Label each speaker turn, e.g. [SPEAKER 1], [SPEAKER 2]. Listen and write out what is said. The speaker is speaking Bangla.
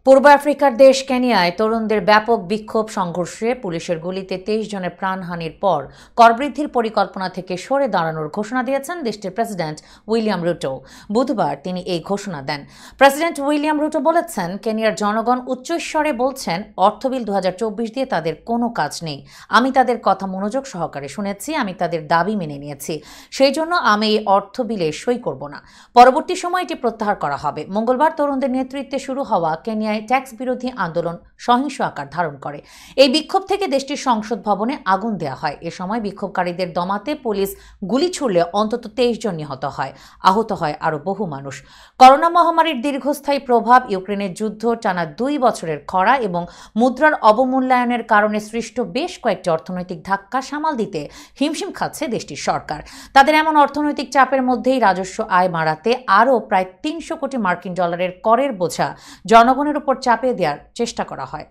[SPEAKER 1] পূর্ব আফ্রিকার দেশ কেনিয়ায় তরুণদের ব্যাপক বিক্ষোভ সংঘর্ষে পুলিশের গুলিতে 23 জনের প্রাণহানির পর করবৃদ্ধির পরিকল্পনা থেকে সরে দাঁড়ানোর ঘোষণা দিয়েছেন দেশটির প্রেসিডেন্ট উইলিয়াম রুটো। বুধবার তিনি এই ঘোষণা দেন। প্রেসিডেন্ট উইলিয়াম রুটো বলেছেন, কেনিয়ার জনগণ উচ্চস্বরে বলছেন অর্থবিল 2024 দিয়ে তাদের কোনো কাজ নেই। আমি তাদের কথা মনোযোগ সহকারে শুনেছি, আমি তাদের দাবি মেনে নিয়েছি, সেই জন্য আমি এই অর্থবিলে সই করব না। পরবর্তী সময় এটি প্রত্যাহার করা হবে। মঙ্গলবার তরুণদের নেতৃত্বে শুরু হওয়া কেনিয়ায় ট্যাক্স বিরোধী আন্দোলন সহিংস আকার ধারণ করে। এই বিক্ষোভ থেকে দেশটির সংসদ ভবনে আগুন দেওয়া হয়। এ সময় বিক্ষোভকারীদের দমাতে পুলিশ গুলি ছুড়লে অন্তত 23 জন নিহত হয়, আহত হয় আরও বহু মানুষ। করোনা মহামারীর দীর্ঘস্থায়ী প্রভাব, ইউক্রেনের যুদ্ধ, টানা 2 বছরের খরা এবং মুদ্রার অবমূল্যায়নের কারণে সৃষ্ট বেশ কয়েকটি অর্থনৈতিক ধাক্কা সামাল দিতে হিমশিম খাচ্ছে দেশটির সরকার। তাদের এমন অর্থনৈতিক চাপের মধ্যেই রাজস্ব আয় বাড়াতে আরও প্রায় 300 কোটি মার্কিন ডলারের করের বোঝা জনগণের উপর চাপিয়ে দেওয়ার চেষ্টা করা হয়।